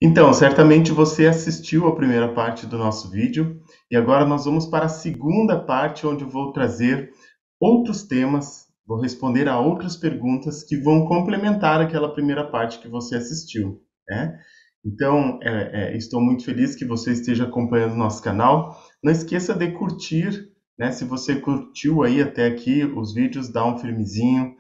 Então, certamente você assistiu a primeira parte do nosso vídeo e agora nós vamos para a segunda parte, onde eu vou trazer outros temas, vou responder a outras perguntas que vão complementar aquela primeira parte que você assistiu, né? Então, estou muito feliz que você esteja acompanhando o nosso canal. Não esqueça de curtir, né? Se você curtiu aí até aqui os vídeos, dá um firmezinho,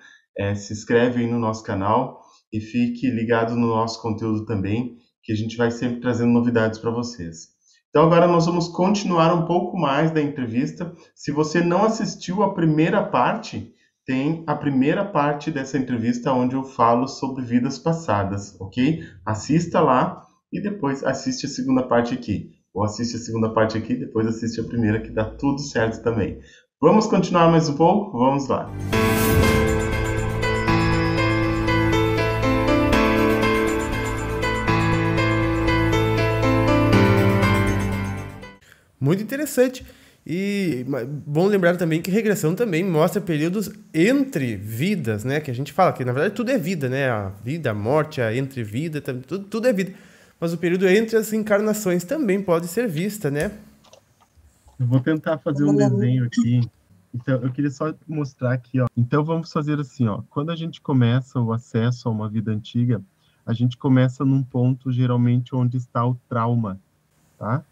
se inscreve aí no nosso canal e fique ligado no nosso conteúdo também, que a gente vai sempre trazendo novidades para vocês. Então agora nós vamos continuar um pouco mais da entrevista. Se você não assistiu a primeira parte, tem a primeira parte dessa entrevista onde eu falo sobre vidas passadas, ok? Assista lá e depois assiste a segunda parte aqui. Ou assiste a segunda parte aqui, depois assiste a primeira, que dá tudo certo também. Vamos continuar mais um pouco? Vamos lá. Muito interessante. E bom lembrar também que regressão também mostra períodos entre vidas, né? Que a gente fala que, na verdade, tudo é vida, né? A vida, a morte, a entrevida, tudo é vida. Mas o período entre as encarnações também pode ser vista, né? Eu vou tentar fazer um desenho aqui. Então, eu queria só mostrar aqui, ó. Então, vamos fazer assim, ó. Quando a gente começa o acesso a uma vida antiga, a gente começa num ponto, geralmente, onde está o trauma, tá?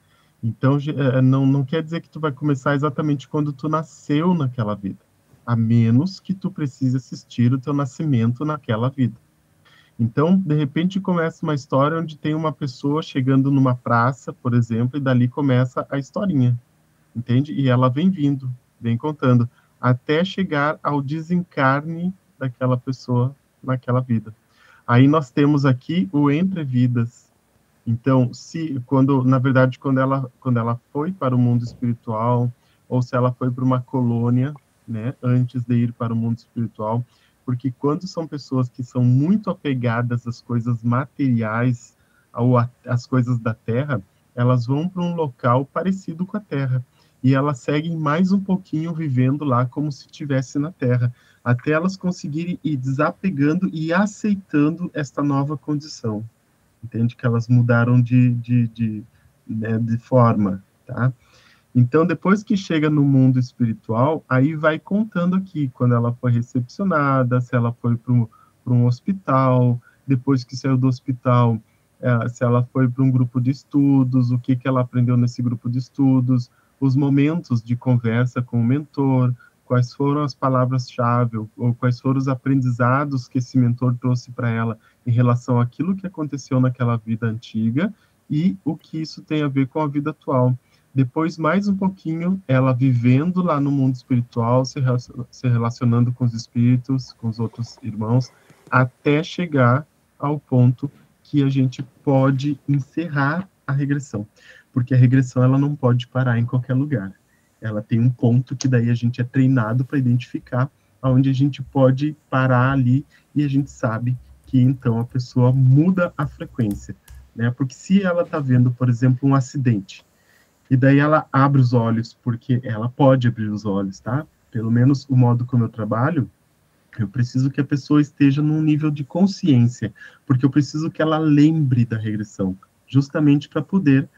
Então, não quer dizer que tu vai começar exatamente quando tu nasceu naquela vida, a menos que tu precise assistir o teu nascimento naquela vida. Então, de repente, começa uma história onde tem uma pessoa chegando numa praça, por exemplo, e dali começa a historinha, entende? E ela vem vindo, vem contando, até chegar ao desencarne daquela pessoa naquela vida. Aí nós temos aqui o entre vidas. Então, na verdade, quando ela foi para o mundo espiritual, ou se ela foi para uma colônia, né, antes de ir para o mundo espiritual, porque quando são pessoas que são muito apegadas às coisas materiais, ou às coisas da Terra, elas vão para um local parecido com a Terra, e elas seguem mais um pouquinho vivendo lá como se estivesse na Terra, até elas conseguirem ir desapegando e aceitando esta nova condição. Entende? Que elas mudaram né, de forma, tá? Então, depois que chega no mundo espiritual, aí vai contando aqui, quando ela foi recepcionada, se ela foi para um hospital, depois que saiu do hospital, se ela foi para um grupo de estudos, o que ela aprendeu nesse grupo de estudos, os momentos de conversa com o mentor, quais foram as palavras-chave, ou quais foram os aprendizados que esse mentor trouxe para ela em relação àquilo que aconteceu naquela vida antiga e o que isso tem a ver com a vida atual. Depois, mais um pouquinho, ela vivendo lá no mundo espiritual, se relacionando com os espíritos, com os outros irmãos, até chegar ao ponto que a gente pode encerrar a regressão. Porque a regressão ela não pode parar em qualquer lugar. Ela tem um ponto que daí a gente é treinado para identificar onde a gente pode parar ali e a gente sabe que então a pessoa muda a frequência, né? Porque se ela está vendo, por exemplo, um acidente, e daí ela abre os olhos, porque ela pode abrir os olhos, tá? Pelo menos o modo como eu trabalho, eu preciso que a pessoa esteja num nível de consciência, porque eu preciso que ela lembre da regressão, justamente para poder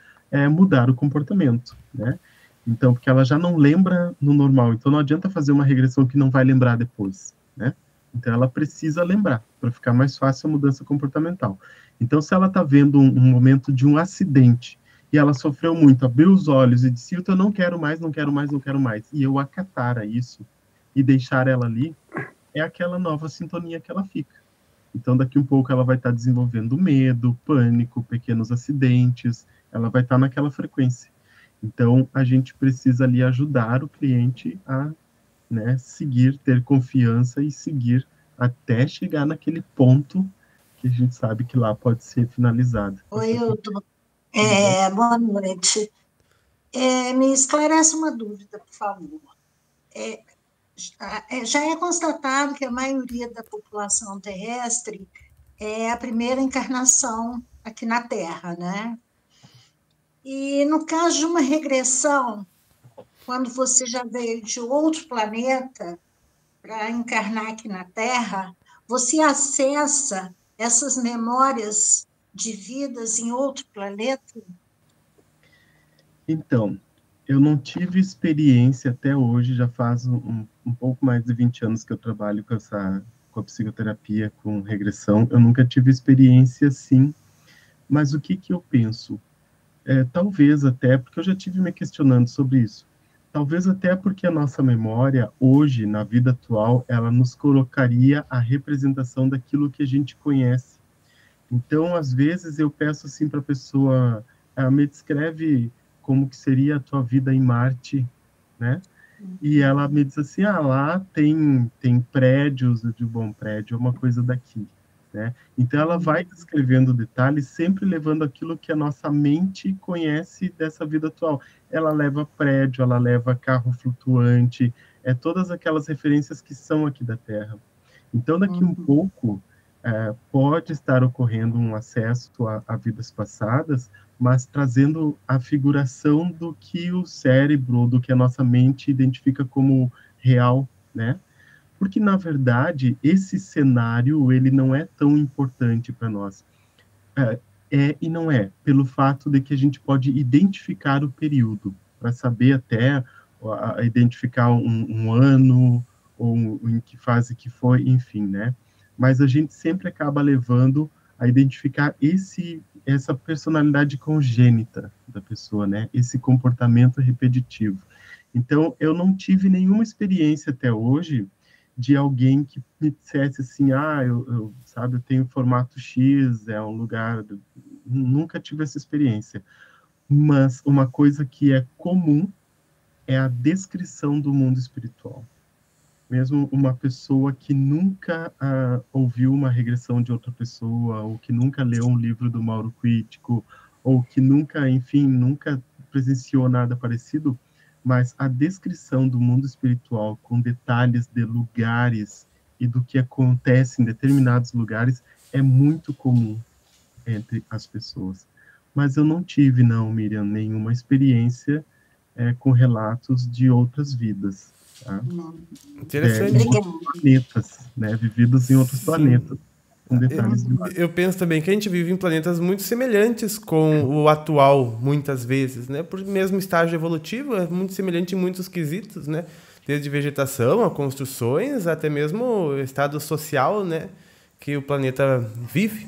mudar o comportamento, né? Então, porque ela já não lembra no normal, então não adianta fazer uma regressão que não vai lembrar depois, né? Então, ela precisa lembrar, para ficar mais fácil a mudança comportamental. Então, se ela está vendo um momento de um acidente, e ela sofreu muito, abriu os olhos e disse, eu não quero mais, não quero mais, não quero mais, e eu acatar a isso, e deixar ela ali, é aquela nova sintonia que ela fica. Então, daqui um pouco, ela vai estar desenvolvendo medo, pânico, pequenos acidentes, ela vai estar naquela frequência. Então, a gente precisa ali ajudar o cliente a, né, seguir, ter confiança e seguir até chegar naquele ponto que a gente sabe que lá pode ser finalizado. Oi, Hildo. Boa noite. Me esclarece uma dúvida, por favor. Já é constatado que a maioria da população terrestre é a primeira encarnação aqui na Terra, né? E no caso de uma regressão, quando você já veio de outro planeta para encarnar aqui na Terra, você acessa essas memórias de vidas em outro planeta? Então, eu não tive experiência até hoje, já faz um pouco mais de 20 anos que eu trabalho com a psicoterapia, com regressão. Eu nunca tive experiência assim, mas o que eu penso? Talvez até, porque eu já tive me questionando sobre isso, talvez até porque a nossa memória, hoje, na vida atual, ela nos colocaria a representação daquilo que a gente conhece. Então, às vezes, eu peço assim para a pessoa, me descreve como que seria a tua vida em Marte, né? E ela me diz assim, lá tem prédios, eu digo, bom, prédio é uma coisa daqui, né? Então, ela vai descrevendo detalhes, sempre levando aquilo que a nossa mente conhece dessa vida atual. Ela leva prédio, ela leva carro flutuante, todas aquelas referências que são aqui da Terra. Então, daqui um pouco, pode estar ocorrendo um acesso a vidas passadas, mas trazendo a figuração do que o cérebro, do que a nossa mente identifica como real, né? Porque, na verdade, esse cenário, ele não é tão importante para nós. E não é, pelo fato de que a gente pode identificar o período, para saber até identificar um ano, ou em que fase que foi, enfim, né? Mas a gente sempre acaba levando a identificar essa personalidade congênita da pessoa, né? Esse comportamento repetitivo. Então, eu não tive nenhuma experiência até hoje de alguém que me dissesse assim, sabe, eu tenho formato X, é um lugar... Nunca tive essa experiência. Mas uma coisa que é comum é a descrição do mundo espiritual. Mesmo uma pessoa que nunca ouviu uma regressão de outra pessoa, ou que nunca leu um livro do Mauro Crítico, ou que nunca, enfim, nunca presenciou nada parecido, mas a descrição do mundo espiritual com detalhes de lugares e do que acontece em determinados lugares é muito comum entre as pessoas. Mas eu não tive, não, Miriam, nenhuma experiência com relatos de outras vidas. Tá? Interessante. Planetas, né? Vividos em outros planetas. Com detalhes eu penso também que a gente vive em planetas muito semelhantes com o atual, muitas vezes, né? Por mesmo estágio evolutivo, é muito semelhante em muitos quesitos, né? Desde vegetação a construções, até mesmo o estado social, né? Que o planeta vive.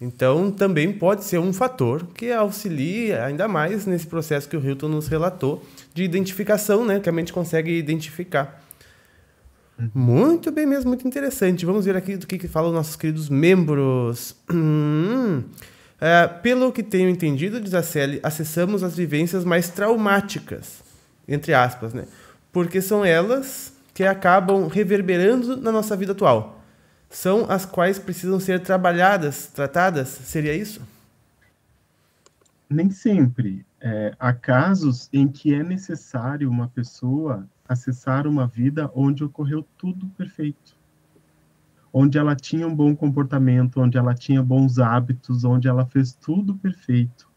Então, também pode ser um fator que auxilie ainda mais nesse processo que o Hilton nos relatou de identificação, né? Que a mente consegue identificar. Muito bem mesmo, muito interessante. Vamos ver aqui do que falam os nossos queridos membros. Pelo que tenho entendido, diz a Célia, acessamos as vivências mais traumáticas, entre aspas, né? Porque são elas que acabam reverberando na nossa vida atual. São as quais precisam ser trabalhadas, tratadas? Seria isso? Nem sempre. Há casos em que é necessário uma pessoa acessar uma vida onde ocorreu tudo perfeito. Onde ela tinha um bom comportamento, onde ela tinha bons hábitos, onde ela fez tudo perfeito.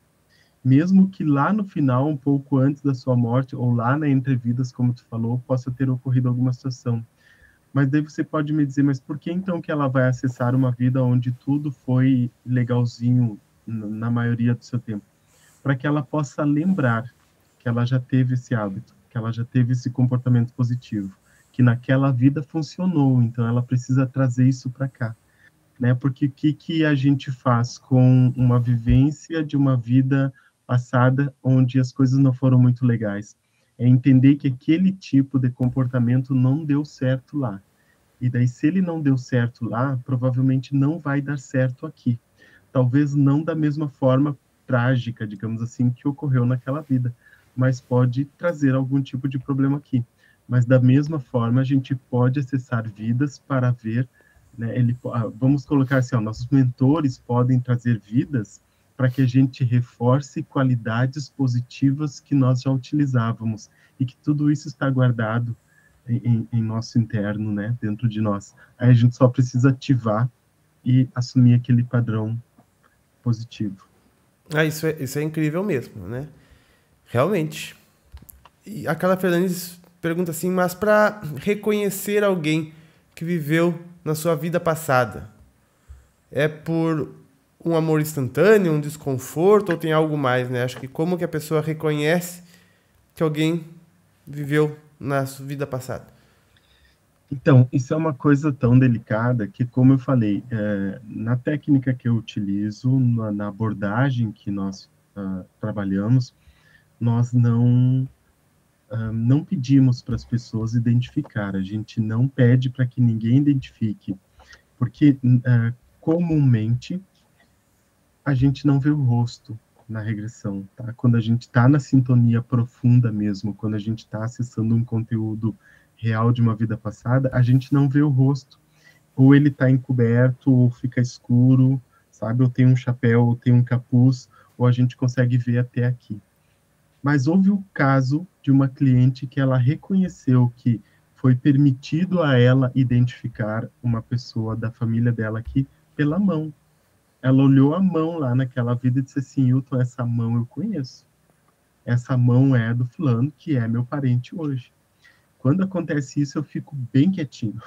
Mesmo que lá no final, um pouco antes da sua morte, ou lá na entrevidas, como tu falou, possa ter ocorrido alguma situação. Mas daí você pode me dizer, mas por que então que ela vai acessar uma vida onde tudo foi legalzinho na maioria do seu tempo? Para que ela possa lembrar que ela já teve esse hábito, que ela já teve esse comportamento positivo, que naquela vida funcionou, então ela precisa trazer isso para cá. Né? Porque o que a gente faz com uma vivência de uma vida passada onde as coisas não foram muito legais? É entender que aquele tipo de comportamento não deu certo lá. E daí, se ele não deu certo lá, provavelmente não vai dar certo aqui. Talvez não da mesma forma trágica, digamos assim, que ocorreu naquela vida, mas pode trazer algum tipo de problema aqui. Mas da mesma forma, a gente pode acessar vidas para ver, né, vamos colocar assim, nossos mentores podem trazer vidas para que a gente reforce qualidades positivas que nós já utilizávamos, e que tudo isso está guardado em nosso interno, né, dentro de nós. Aí a gente só precisa ativar e assumir aquele padrão positivo. Isso é incrível mesmo, né? Realmente. E a Carla Fernandes pergunta assim, mas para reconhecer alguém que viveu na sua vida passada, é por um amor instantâneo, um desconforto, ou tem algo mais, né? Acho que como que a pessoa reconhece que alguém viveu na sua vida passada. Então, isso é uma coisa tão delicada que, como eu falei, na técnica que eu utilizo, na abordagem que nós trabalhamos, nós não pedimos para as pessoas identificar, a gente não pede para que ninguém identifique, porque comumente a gente não vê o rosto na regressão, tá? Quando a gente está na sintonia profunda mesmo, quando a gente está acessando um conteúdo real de uma vida passada, a gente não vê o rosto. Ou ele está encoberto, ou fica escuro, sabe? Ou tem um chapéu, ou tem um capuz, ou a gente consegue ver até aqui. Mas houve o caso de uma cliente que ela reconheceu que foi permitido a ela identificar uma pessoa da família dela aqui pela mão. Ela olhou a mão lá naquela vida e disse assim, Hilton, essa mão eu conheço. Essa mão é do fulano, que é meu parente hoje. Quando acontece isso, eu fico bem quietinho.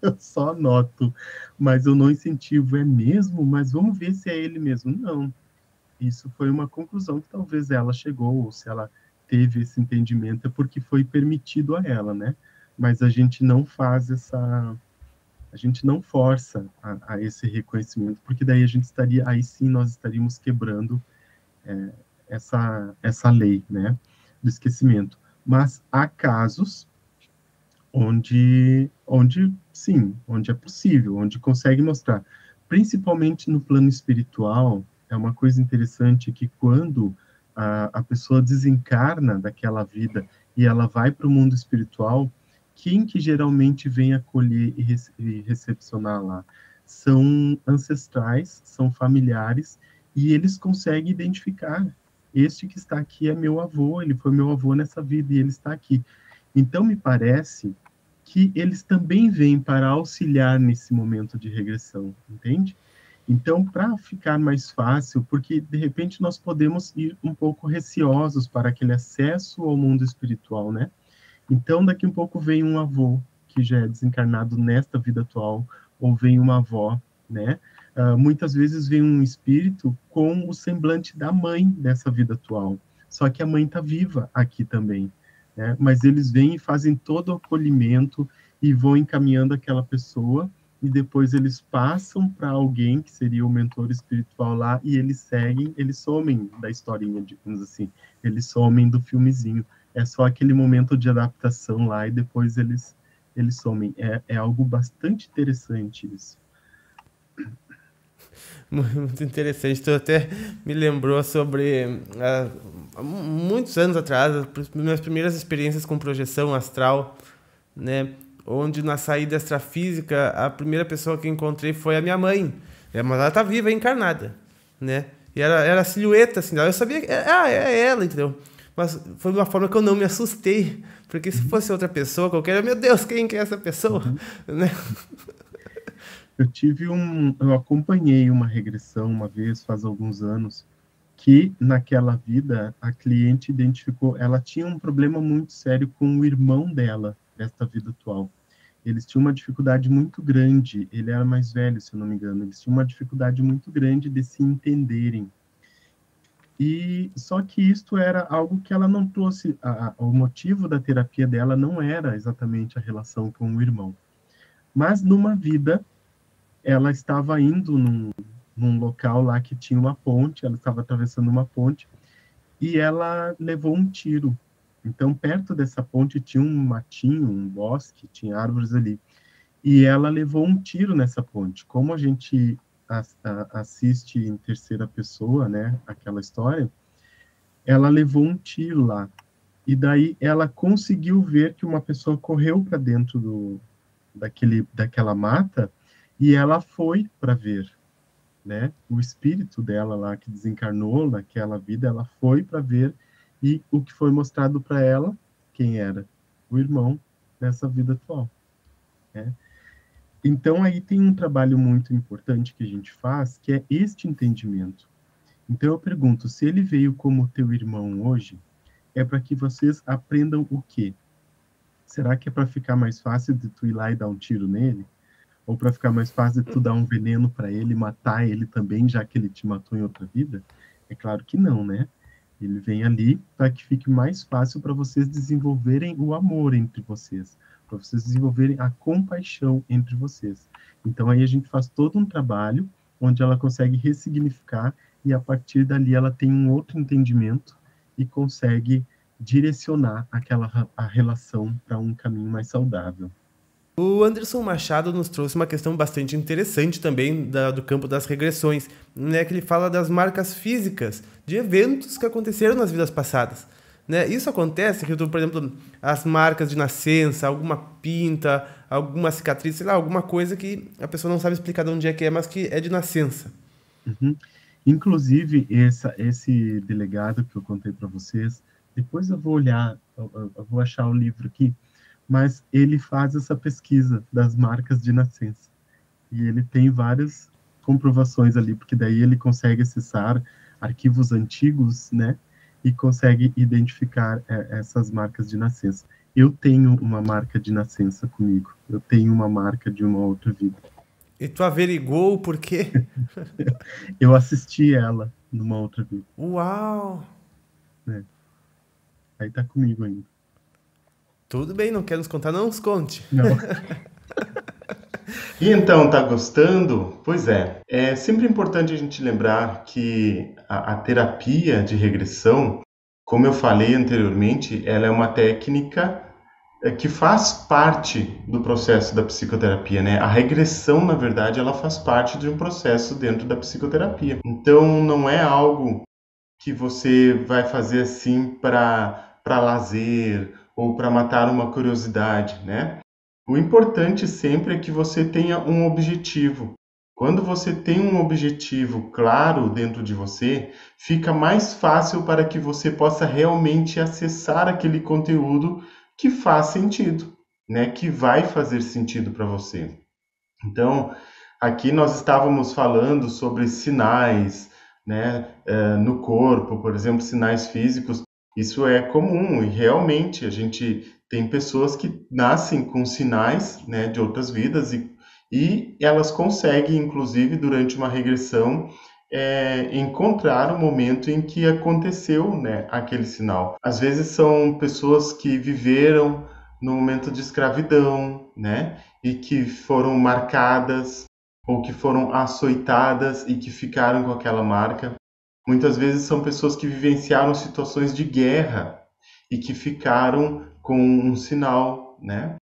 Eu só anoto, mas eu não incentivo. É mesmo? Mas vamos ver se é ele mesmo. Não. Isso foi uma conclusão que talvez ela chegou, ou se ela teve esse entendimento, é porque foi permitido a ela, né? Mas a gente não faz a gente não força a esse reconhecimento, porque daí a gente estaria, aí sim nós estaríamos quebrando essa lei, né, do esquecimento. Mas há casos onde sim, onde é possível, onde consegue mostrar, principalmente no plano espiritual. É uma coisa interessante que quando a pessoa desencarna daquela vida e ela vai para o mundo espiritual, quem que geralmente vem acolher e recepcionar lá? São ancestrais, são familiares, e eles conseguem identificar. Este que está aqui é meu avô, ele foi meu avô nessa vida e ele está aqui. Então, me parece que eles também vêm para auxiliar nesse momento de regressão, entende? Então, para ficar mais fácil, porque de repente nós podemos ir um pouco receosos para aquele acesso ao mundo espiritual, né? Então, daqui um pouco vem um avô que já é desencarnado nesta vida atual, ou vem uma avó, né? Muitas vezes vem um espírito com o semblante da mãe dessa vida atual, só que a mãe está viva aqui também, né? Mas eles vêm e fazem todo o acolhimento e vão encaminhando aquela pessoa, e depois eles passam para alguém que seria o mentor espiritual lá, e eles seguem, eles somem da historinha, digamos assim, eles somem do filmezinho. É só aquele momento de adaptação lá, e depois eles somem. É algo bastante interessante isso. Muito interessante. Tu até me lembrou sobre muitos anos atrás, as minhas primeiras experiências com projeção astral, né? Onde na saída extrafísica a primeira pessoa que encontrei foi a minha mãe, mas ela tá viva, encarnada, né? E era a silhueta, assim, eu sabia que é ela, entendeu? Mas foi de uma forma que eu não me assustei, porque se fosse outra pessoa qualquer, meu Deus, quem que é essa pessoa? Né? Eu acompanhei uma regressão uma vez, faz alguns anos, que naquela vida a cliente identificou, ela tinha um problema muito sério com o irmão dela, desta vida atual. Eles tinham uma dificuldade muito grande, ele era mais velho, se eu não me engano, eles tinham uma dificuldade muito grande de se entenderem. E só que isto era algo que ela não trouxe, o motivo da terapia dela não era exatamente a relação com o irmão. Mas numa vida, ela estava indo num local lá que tinha uma ponte, ela estava atravessando uma ponte, e ela levou um tiro. Então, perto dessa ponte tinha um matinho, um bosque, tinha árvores ali. E ela levou um tiro nessa ponte. Como a gente assiste em terceira pessoa, né, aquela história, ela levou um tiro lá. E daí ela conseguiu ver que uma pessoa correu para dentro daquela mata, e ela foi para ver, né? O espírito dela lá que desencarnou naquela vida, ela foi para ver, e o que foi mostrado para ela, quem era? O irmão nessa vida atual, né? Então aí tem um trabalho muito importante que a gente faz, que é este entendimento. Então eu pergunto, se ele veio como teu irmão hoje, é para que vocês aprendam o quê? Será que é para ficar mais fácil de tu ir lá e dar um tiro nele? Ou para ficar mais fácil tu dar um veneno para ele, matar ele também, já que ele te matou em outra vida? É claro que não, né? Ele vem ali para que fique mais fácil para vocês desenvolverem o amor entre vocês, para vocês desenvolverem a compaixão entre vocês. Então aí a gente faz todo um trabalho onde ela consegue ressignificar e a partir dali ela tem um outro entendimento e consegue direcionar a relação para um caminho mais saudável. O Anderson Machado nos trouxe uma questão bastante interessante também do campo das regressões, né, que ele fala das marcas físicas de eventos que aconteceram nas vidas passadas. Né? Isso acontece, por exemplo, as marcas de nascença, alguma pinta, alguma cicatriz, sei lá, alguma coisa que a pessoa não sabe explicar de onde é que é, mas que é de nascença. Uhum. Inclusive, esse delegado que eu contei para vocês, depois eu vou olhar, eu vou achar o livro aqui, mas ele faz essa pesquisa das marcas de nascença. E ele tem várias comprovações ali, porque daí ele consegue acessar arquivos antigos, né? E consegue identificar essas marcas de nascença. Eu tenho uma marca de nascença comigo. Eu tenho uma marca de uma outra vida. E tu averigou o porquê? Eu assisti ela numa outra vida. Uau! Aí tá comigo ainda. Tudo bem, não quer nos contar? Não nos conte. Não. E então, tá gostando? Pois é. É sempre importante a gente lembrar que a terapia de regressão, como eu falei anteriormente, ela é uma técnica que faz parte do processo da psicoterapia, né? A regressão, na verdade, ela faz parte de um processo dentro da psicoterapia. Então, não é algo que você vai fazer assim para lazer ou para matar uma curiosidade, né? O importante sempre é que você tenha um objetivo. Quando você tem um objetivo claro dentro de você, fica mais fácil para que você possa realmente acessar aquele conteúdo que faz sentido, né? Que vai fazer sentido para você. Então, aqui nós estávamos falando sobre sinais, né? No corpo, por exemplo, sinais físicos. Isso é comum e realmente a gente tem pessoas que nascem com sinais, né, de outras vidas e elas conseguem, inclusive, durante uma regressão, encontrar o momento em que aconteceu, né, aquele sinal. Às vezes são pessoas que viveram no momento de escravidão, né, e que foram marcadas ou que foram açoitadas e que ficaram com aquela marca. Muitas vezes são pessoas que vivenciaram situações de guerra e que ficaram com um sinal, né?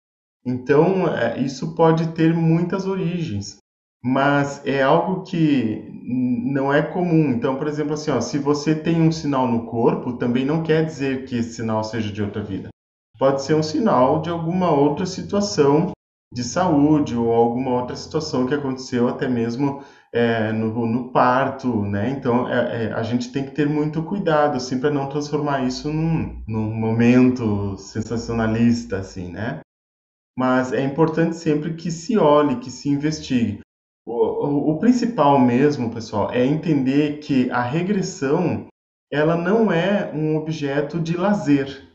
Então, isso pode ter muitas origens, mas é algo que não é comum. Então, por exemplo, assim, ó, se você tem um sinal no corpo, também não quer dizer que esse sinal seja de outra vida. Pode ser um sinal de alguma outra situação de saúde ou alguma outra situação que aconteceu até mesmo no parto, né? Então, a gente tem que ter muito cuidado, assim, para não transformar isso num momento sensacionalista, assim, né? Mas é importante sempre que se olhe, que se investigue. O principal mesmo, pessoal, é entender que a regressão, ela não é um objeto de lazer.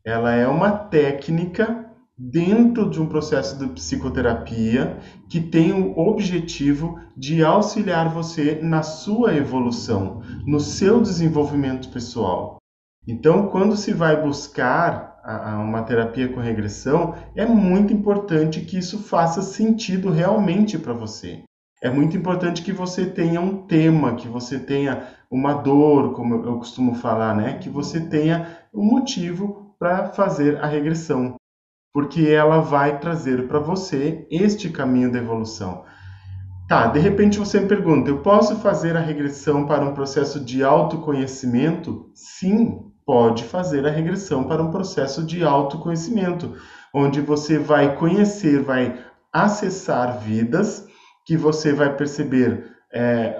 Ela é uma técnica dentro de um processo de psicoterapia que tem o objetivo de auxiliar você na sua evolução, no seu desenvolvimento pessoal. Então, quando se vai buscar uma terapia com regressão, é muito importante que isso faça sentido realmente para você. É muito importante que você tenha um tema, que você tenha uma dor, como eu costumo falar, né? Que você tenha um motivo para fazer a regressão, porque ela vai trazer para você este caminho da evolução. Tá, de repente você me pergunta, eu posso fazer a regressão para um processo de autoconhecimento? Sim, pode fazer a regressão para um processo de autoconhecimento, onde você vai conhecer, vai acessar vidas que você vai perceber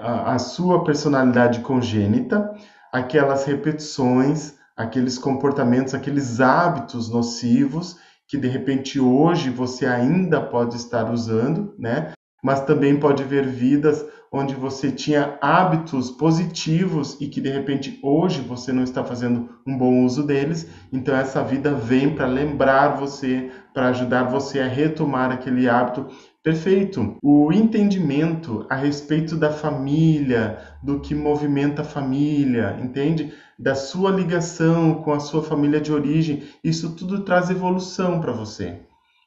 a sua personalidade congênita, aquelas repetições, aqueles comportamentos, aqueles hábitos nocivos que de repente hoje você ainda pode estar usando, né? Mas também pode ver vidas onde você tinha hábitos positivos e que de repente hoje você não está fazendo um bom uso deles. Então essa vida vem para lembrar você, para ajudar você a retomar aquele hábito, Perfeito. O entendimento a respeito da família, do que movimenta a família, entende? Da sua ligação com a sua família de origem, isso tudo traz evolução para você.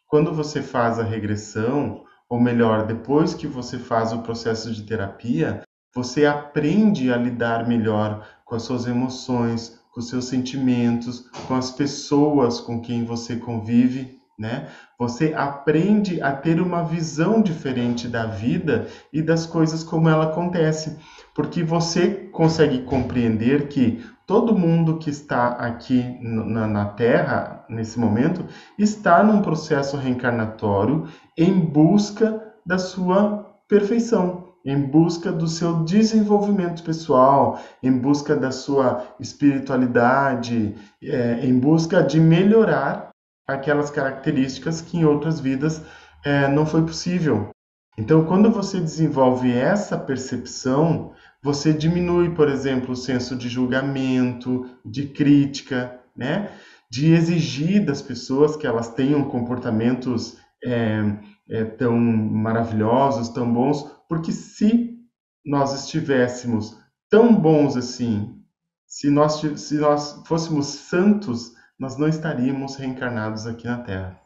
Quando você faz a regressão, ou melhor, depois que você faz o processo de terapia, você aprende a lidar melhor com as suas emoções, com os seus sentimentos, com as pessoas com quem você convive, né? Você aprende a ter uma visão diferente da vida e das coisas como ela acontece, porque você consegue compreender que todo mundo que está aqui na Terra, nesse momento, está num processo reencarnatório em busca da sua perfeição, em busca do seu desenvolvimento pessoal, em busca da sua espiritualidade, em busca de melhorar aquelas características que em outras vidas não foi possível. Então, quando você desenvolve essa percepção, você diminui, por exemplo, o senso de julgamento, de crítica, né? De exigir das pessoas que elas tenham comportamentos tão maravilhosos, tão bons, porque se nós estivéssemos tão bons assim, se nós fôssemos santos, nós não estaríamos reencarnados aqui na Terra.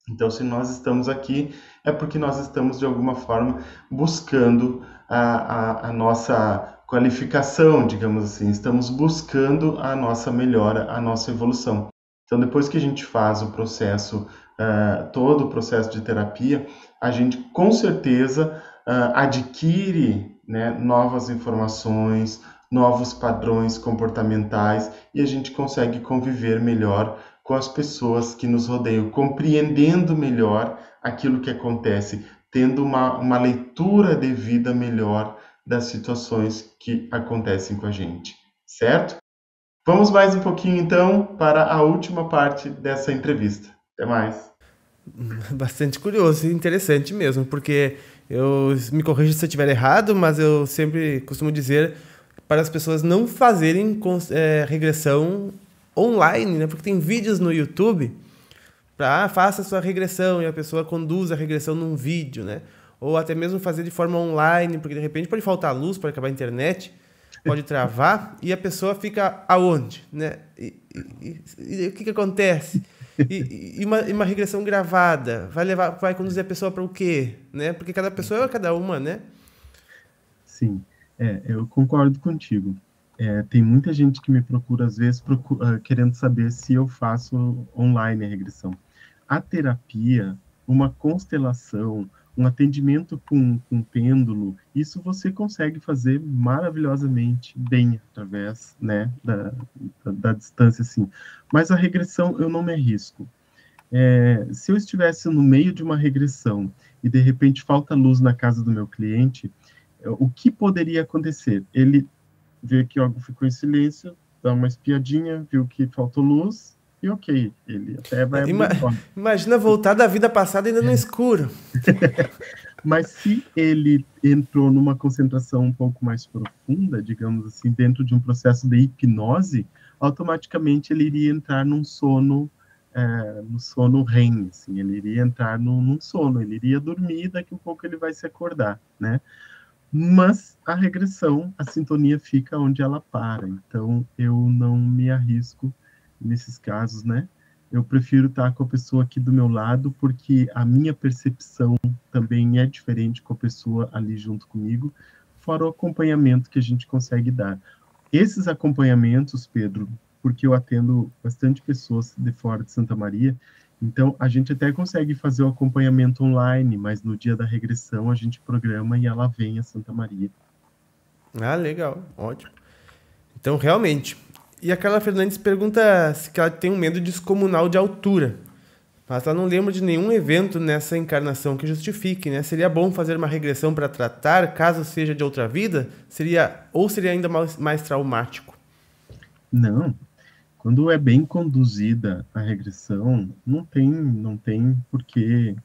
Então, se nós estamos aqui, é porque nós estamos, de alguma forma, buscando a nossa qualificação, digamos assim. Estamos buscando a nossa melhora, a nossa evolução. Então, depois que a gente faz o processo, todo o processo de terapia, a gente, com certeza, adquire, né, novas informações, novos padrões comportamentais e a gente consegue conviver melhor com as pessoas que nos rodeiam, compreendendo melhor aquilo que acontece, tendo uma leitura de vida melhor das situações que acontecem com a gente, certo? Vamos mais um pouquinho, então, para a última parte dessa entrevista. Até mais. Bastante curioso e interessante mesmo, porque me corrija se eu estiver errado, mas eu sempre costumo dizer para as pessoas não fazerem regressão online, né? Porque tem vídeos no YouTube para faça a sua regressão e a pessoa conduz a regressão num vídeo, né? Ou até mesmo fazer de forma online, porque de repente pode faltar luz, pode acabar a internet, pode travar e a pessoa fica aonde, né? E o que acontece? E uma regressão gravada vai conduzir a pessoa para o quê, né? Porque cada pessoa é cada uma, né? Sim, eu concordo contigo. Tem muita gente que me procura, às vezes, querendo saber se eu faço online a regressão. A terapia, uma constelação, um atendimento com pêndulo, isso você consegue fazer maravilhosamente bem através, né, da distância, assim. Mas a regressão eu não me arrisco. Se eu estivesse no meio de uma regressão e, de repente, falta luz na casa do meu cliente, o que poderia acontecer? Ele vê que algo ficou em silêncio, dá uma espiadinha, viu que faltou luz, e ok, ele até vai... Imagina voltar da vida passada ainda no escuro. Mas se ele entrou numa concentração um pouco mais profunda, digamos assim, dentro de um processo de hipnose, automaticamente ele iria entrar num sono, no sono REM, assim, ele iria entrar num sono, ele iria dormir, daqui a pouco ele vai se acordar, né? Mas a regressão, a sintonia fica onde ela para, então eu não me arrisco nesses casos, né? Eu prefiro estar com a pessoa aqui do meu lado, porque a minha percepção também é diferente com a pessoa ali junto comigo, fora o acompanhamento que a gente consegue dar. Esses acompanhamentos, Pedro, porque eu atendo bastante pessoas de fora de Santa Maria, então a gente até consegue fazer o acompanhamento online, mas no dia da regressão a gente programa e ela vem a Santa Maria. Ah, legal, ótimo. Então, realmente... E a Carla Fernandes pergunta se ela tem um medo descomunal de altura. Mas ela não lembra de nenhum evento nessa encarnação que justifique, né? Seria bom fazer uma regressão para tratar, caso seja de outra vida? Seria ainda mais traumático? Não. Quando é bem conduzida a regressão, não tem por que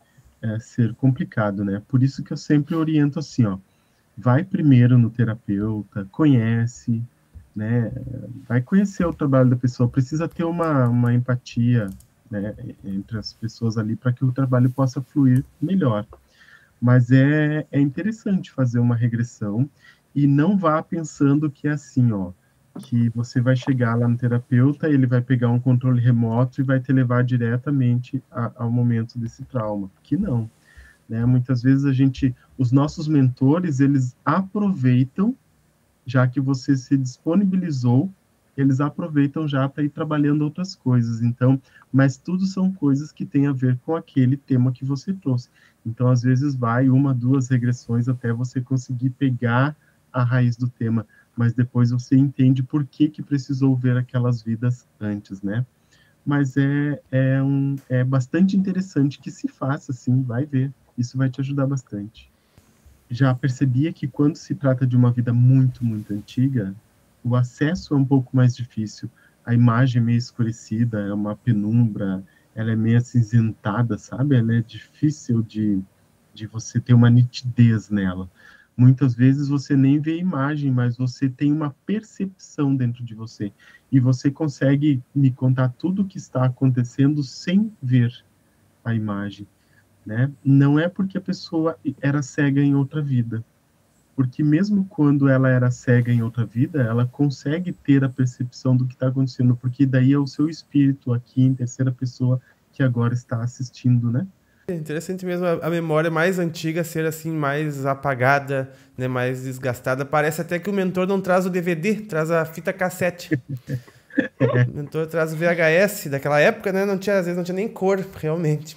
ser complicado, né? Por isso que eu sempre oriento assim, ó. Vai primeiro no terapeuta, conhece... né, vai conhecer o trabalho da pessoa, precisa ter uma empatia, né, entre as pessoas ali para que o trabalho possa fluir melhor. Mas é interessante fazer uma regressão e não vá pensando que é assim, ó, que você vai chegar lá no terapeuta, ele vai pegar um controle remoto e vai te levar diretamente ao momento desse trauma. Que não, né? Muitas vezes os nossos mentores, eles aproveitam, já que você se disponibilizou, eles aproveitam já para ir trabalhando outras coisas. Então, mas tudo são coisas que têm a ver com aquele tema que você trouxe. Então, às vezes vai 1, 2 regressões até você conseguir pegar a raiz do tema, mas depois você entende por que precisou ver aquelas vidas antes, né? Mas é bastante interessante que se faça, assim, vai ver. Isso vai te ajudar bastante. Já percebia que quando se trata de uma vida muito, muito antiga, o acesso é um pouco mais difícil. A imagem é meio escurecida, é uma penumbra, ela é meio acinzentada, sabe? Ela é difícil de você ter uma nitidez nela. Muitas vezes você nem vê a imagem, mas você tem uma percepção dentro de você. E você consegue me contar tudo o que está acontecendo sem ver a imagem, né? Não é porque a pessoa era cega em outra vida, porque mesmo quando ela era cega em outra vida, ela consegue ter a percepção do que está acontecendo, porque daí é o seu espírito aqui em terceira pessoa que agora está assistindo, né? É interessante mesmo a memória mais antiga ser assim, mais apagada, né, mais desgastada. Parece até que o mentor não traz o DVD, traz a fita cassete. O mentor traz o VHS daquela época, né? Às vezes não tinha nem cor, realmente.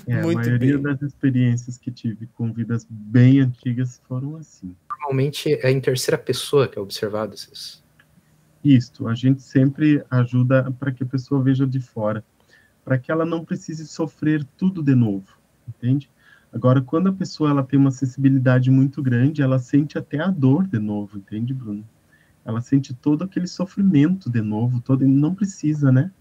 A Muito maioria bem. das experiências que tive com vidas bem antigas foram assim. Normalmente é em terceira pessoa que é observado esses. Isto, a gente sempre ajuda para que a pessoa veja de fora, para que ela não precise sofrer tudo de novo, entende? Agora, quando a pessoa ela tem uma sensibilidade muito grande, ela sente até a dor de novo, entende, Bruno? Ela sente todo aquele sofrimento de novo, não precisa, né?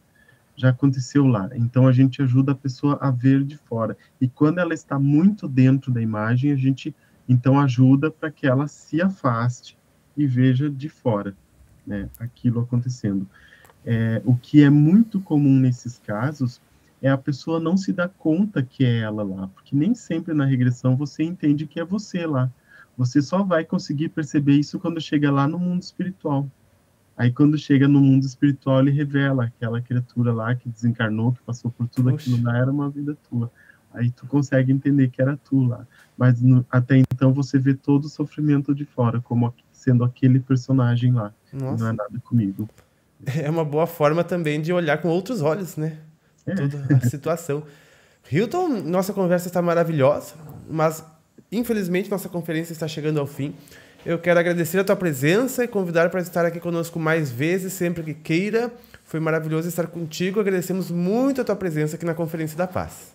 Já aconteceu lá. Então, a gente ajuda a pessoa a ver de fora. E quando ela está muito dentro da imagem, a gente, então, ajuda para que ela se afaste e veja de fora, né, aquilo acontecendo. O que é muito comum nesses casos é a pessoa não se dar conta que é ela lá, porque nem sempre na regressão você entende que é você lá. Você só vai conseguir perceber isso quando chega lá no mundo espiritual. Aí, quando chega no mundo espiritual, ele revela aquela criatura lá que desencarnou, que passou por tudo aquilo lá, era uma vida tua. Aí tu consegue entender que era tu lá. Mas até então você vê todo o sofrimento de fora, como sendo aquele personagem lá. Nossa. Não é nada comigo. É uma boa forma também de olhar com outros olhos, né? Toda a situação. Hilton, nossa conversa está maravilhosa, mas infelizmente nossa conferência está chegando ao fim. Eu quero agradecer a tua presença e convidar para estar aqui conosco mais vezes, sempre que queira. Foi maravilhoso estar contigo. Agradecemos muito a tua presença aqui na Conferência da Paz.